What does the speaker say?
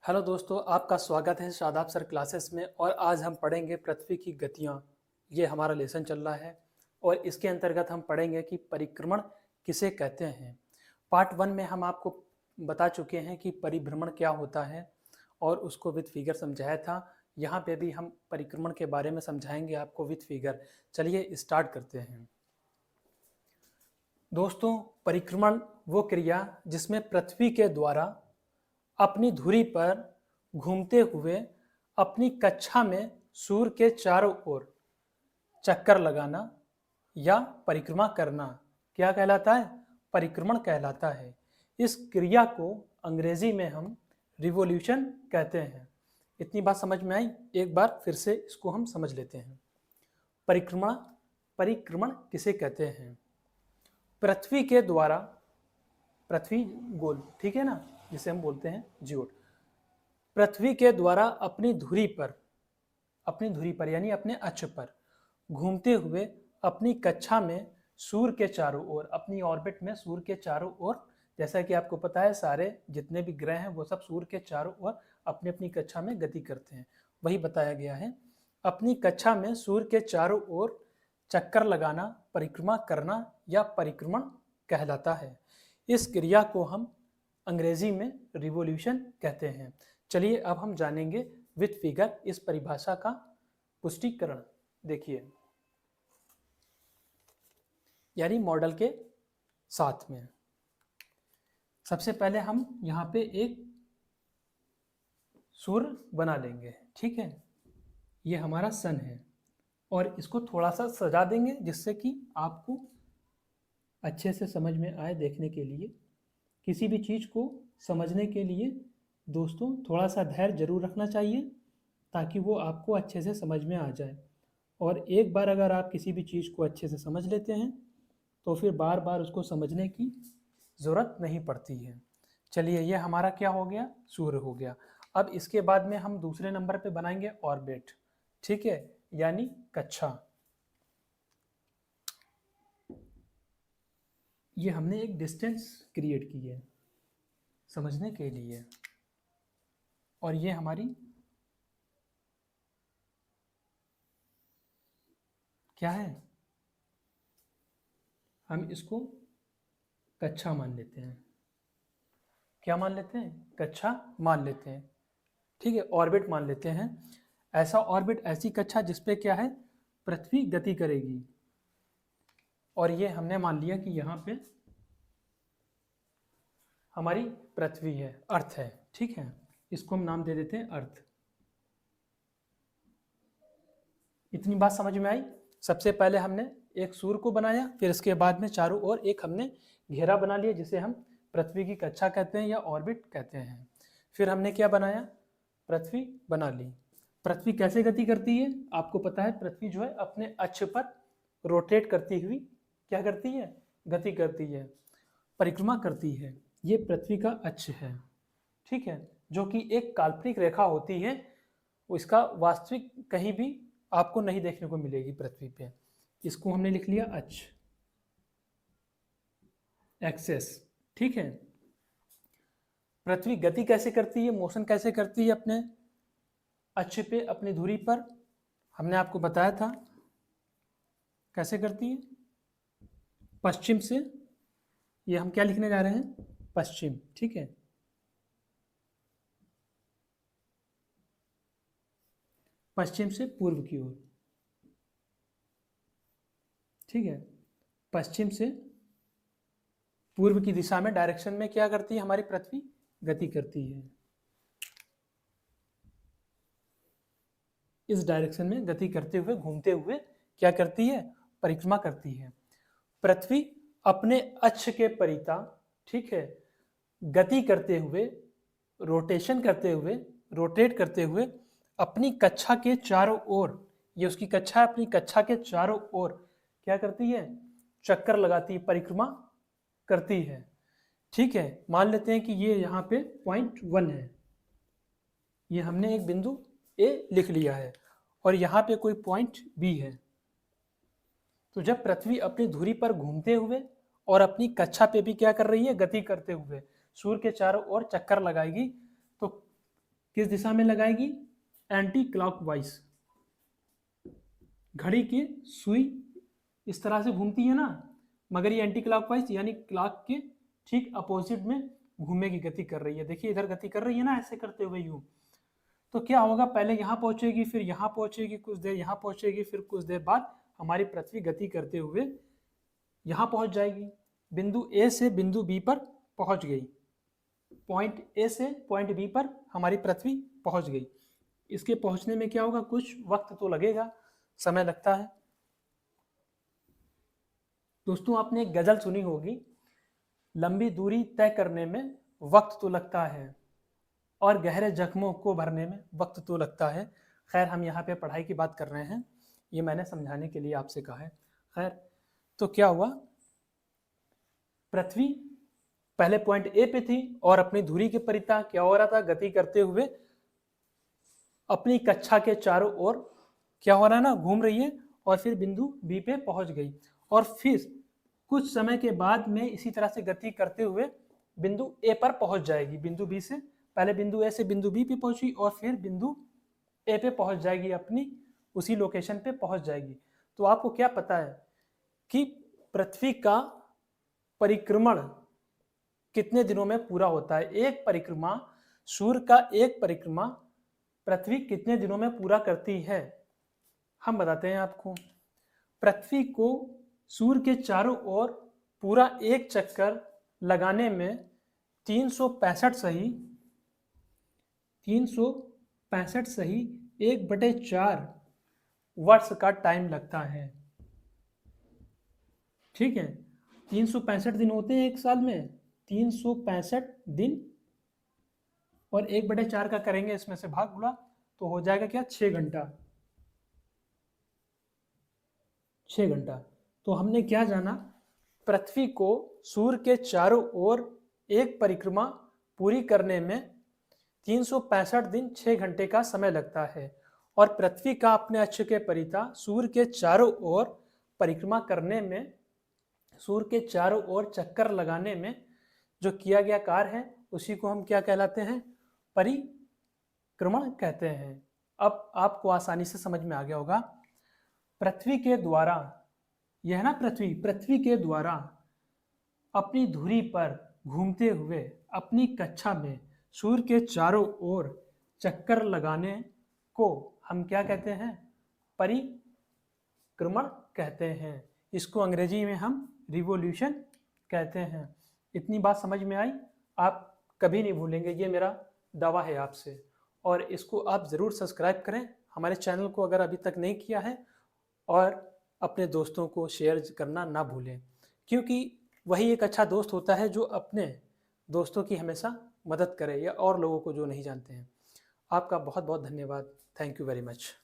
Hello दोस्तों, आपका स्वागत है शादाब सर क्लासेस में। और आज हम पढ़ेंगे पृथ्वी की गतियाँ। ये हमारा लेसन चल रहा है और इसके अंतर्गत हम पढ़ेंगे कि परिक्रमण किसे कहते हैं। पार्ट 1 में हम आपको बता चुके हैं कि परिभ्रमण क्या होता है और उसको विद फिगर समझाया था। यहाँ पे भी हम परिक्रमण के बारे में समझाएंगे आपको विद फिगर। चलिए स्टार्ट करते हैं। दोस्तों, परिक्रमण वो क्रिया जिसमें पृथ्वी के द्वारा अपनी धुरी पर घूमते हुए अपनी कक्षा में सूर्य के चारों ओर चक्कर लगाना या परिक्रमा करना क्या कहलाता है? परिक्रमण कहलाता है। इस क्रिया को अंग्रेजी में हम रिवोल्यूशन कहते हैं। इतनी बात समझ में आई? एक बार फिर से इसको हम समझ लेते हैं। परिक्रमण परिक्रमण किसे कहते हैं? पृथ्वी के द्वारा, पृथ्वी गोल, ठीक है ना, जिसे हम बोलते हैं जियोड, पृथ्वी के द्वारा अपनी धुरी पर यानी अपने अक्ष पर घूमते हुए अपनी कक्षा में सूर्य के चारों ओर, अपनी ऑर्बिट में सूर्य के चारों ओर, जैसा कि आपको पता है सारे जितने भी ग्रह हैं वो सब सूर्य के चारों ओर अपनी अपनी कक्षा में गति करते हैं, वही बताया गया है। अपनी कक्षा में सूर्य के चारों ओर चक्कर लगाना, परिक्रमा करना या परिक्रमण कहलाता है। इस क्रिया को हम अंग्रेजी में रिवोल्यूशन कहते हैं। चलिए अब हम जानेंगे विद फिगर इस परिभाषा का पुष्टिकरण। देखिए, यानी मॉडल के साथ में सबसे पहले हम यहाँ पे एक सूर्य बना लेंगे, ठीक है। ये हमारा सन है और इसको थोड़ा सा सजा देंगे जिससे कि आपको अच्छे से समझ में आए। देखने के लिए, किसी भी चीज़ को समझने के लिए दोस्तों थोड़ा सा धैर्य जरूर रखना चाहिए ताकि वो आपको अच्छे से समझ में आ जाए। और एक बार अगर आप किसी भी चीज़ को अच्छे से समझ लेते हैं तो फिर बार बार उसको समझने की ज़रूरत नहीं पड़ती है। चलिए, ये हमारा क्या हो गया? सूर्य हो गया। अब इसके बाद में हम दूसरे नंबर पे बनाएंगे ऑर्बिट, ठीक है, यानी कक्षा। ये हमने एक डिस्टेंस क्रिएट की है समझने के लिए, और ये हमारी क्या है? हम इसको कक्षा मान लेते हैं। क्या मान लेते हैं? कक्षा मान लेते हैं, ठीक है। ऑर्बिट मान लेते हैं। ऐसा ऑर्बिट, ऐसी कक्षा जिसपे क्या है? पृथ्वी गति करेगी। और ये हमने मान लिया कि यहाँ पे हमारी पृथ्वी है, अर्थ है, ठीक है। इसको हम नाम दे देते हैं अर्थ। इतनी बात समझ में आई? सबसे पहले हमने एक सूर्य को बनाया, फिर इसके बाद में चारों ओर एक हमने घेरा बना लिया जिसे हम पृथ्वी की कक्षा कहते हैं या ऑर्बिट कहते हैं। फिर हमने क्या बनाया? पृथ्वी बना ली। पृथ्वी कैसे गति करती है? आपको पता है, पृथ्वी जो है अपने अक्ष पर रोटेट करती हुई क्या करती है? गति करती है, परिक्रमा करती है। ये पृथ्वी का अक्ष है, ठीक है, जो कि एक काल्पनिक रेखा होती है। इसका वास्तविक कहीं भी आपको नहीं देखने को मिलेगी पृथ्वी पे। इसको हमने लिख लिया अक्ष, एक्सेस, ठीक है। पृथ्वी गति कैसे करती है, मोशन कैसे करती है अपने अक्ष पे, अपनी धुरी पर? हमने आपको बताया था कैसे करती है। पश्चिम से, ये हम क्या लिखने जा रहे हैं? पश्चिम, ठीक है। पश्चिम से पूर्व की ओर, ठीक है। पश्चिम से पूर्व की दिशा में, डायरेक्शन में क्या करती है हमारी पृथ्वी? गति करती है। इस डायरेक्शन में गति करते हुए, घूमते हुए क्या करती है? परिक्रमा करती है। पृथ्वी अपने अक्ष के परिता, ठीक है, गति करते हुए, रोटेशन करते हुए, रोटेट करते हुए अपनी कक्षा के चारों ओर, ये उसकी कक्षा है, अपनी कक्षा के चारों ओर क्या करती है? चक्कर लगाती है, परिक्रमा करती है, ठीक है। मान लेते हैं कि ये यहाँ पे पॉइंट 1 है। ये हमने एक बिंदु ए लिख लिया है और यहाँ पे कोई पॉइंट बी है। तो जब पृथ्वी अपनी धुरी पर घूमते हुए और अपनी कक्षा पे भी क्या कर रही है? गति करते हुए सूर्य के चारों ओर चक्कर लगाएगी, तो किस दिशा में लगाएगी? Anti clockwise. घड़ी की सुई इस तरह से घूमती है ना, मगर ये एंटी क्लॉकवाइज यानी क्लॉक के ठीक अपोजिट में घूमने की गति कर रही है। देखिए इधर गति कर रही है ना, ऐसे करते हुए यूं। तो क्या होगा, पहले यहाँ पहुंचेगी, फिर यहाँ पहुंचेगी, कुछ देर यहाँ पहुंचेगी, फिर कुछ देर बाद हमारी पृथ्वी गति करते हुए यहाँ पहुंच जाएगी। बिंदु ए से बिंदु बी पर पहुंच गई, पॉइंट ए से पॉइंट बी पर हमारी पृथ्वी पहुंच गई। इसके पहुंचने में क्या होगा, कुछ वक्त तो लगेगा, समय लगता है। दोस्तों आपने एक गजल सुनी होगी, लंबी दूरी तय करने में वक्त तो लगता है और गहरे जख्मों को भरने में वक्त तो लगता है। खैर हम यहाँ पे पढ़ाई की बात कर रहे हैं, ये मैंने समझाने के लिए आपसे कहा है। खैर तो क्या हुआ, पृथ्वी पहले पॉइंट ए पे थी और अपनी धुरी के परिता क्या हो रहा था, गति करते हुए अपनी कक्षा के चारों ओर क्या हो रहा है ना, घूम रही है, और फिर बिंदु बी पे पहुंच गई। और फिर कुछ समय के बाद में इसी तरह से गति करते हुए बिंदु ए पर पहुंच जाएगी। बिंदु बी से पहले बिंदु ए से बिंदु बी पे पहुंची और फिर बिंदु ए पे पहुंच जाएगी, अपनी उसी लोकेशन पे पहुंच जाएगी। तो आपको क्या पता है कि पृथ्वी का परिक्रमण कितने दिनों में पूरा होता है? एक परिक्रमा, सूर्य का एक परिक्रमा पृथ्वी कितने दिनों में पूरा करती है? हम बताते हैं आपको। पृथ्वी को सूर्य के चारों ओर पूरा एक चक्कर लगाने में 365 सही 1/4 वर्ष का टाइम लगता है। ठीक है, 365 दिन होते हैं एक साल में, 365 दिन, और 1/4 का करेंगे इसमें से भाग गुणा, तो हो जाएगा क्या, 6 घंटा। 6 घंटा। तो हमने क्या जाना, पृथ्वी को सूर्य के चारों ओर एक परिक्रमा पूरी करने में 365 दिन 6 घंटे का समय लगता है, और पृथ्वी का अपने अक्ष के परिता सूर्य के चारों ओर परिक्रमा करने में, सूर्य के चारों ओर चक्कर लगाने में जो किया गया कार्य है उसी को हम क्या कहलाते हैं, परिक्रमण कहते हैं। अब आपको आसानी से समझ में आ गया होगा। पृथ्वी के द्वारा, यह ना पृथ्वी के द्वारा अपनी धुरी पर घूमते हुए अपनी कक्षा में सूर्य के चारों ओर चक्कर लगाने को हम क्या कहते हैं, परिक्रमण कहते हैं। इसको अंग्रेजी में हम रिवोल्यूशन कहते हैं। इतनी बात समझ में आई, आप कभी नहीं भूलेंगे, ये मेरा दावा है आपसे। और इसको आप ज़रूर सब्सक्राइब करें हमारे चैनल को अगर अभी तक नहीं किया है, और अपने दोस्तों को शेयर करना ना भूलें, क्योंकि वही एक अच्छा दोस्त होता है जो अपने दोस्तों की हमेशा मदद करे, या और लोगों को जो नहीं जानते हैं। आपका बहुत बहुत धन्यवाद। Thank you very much.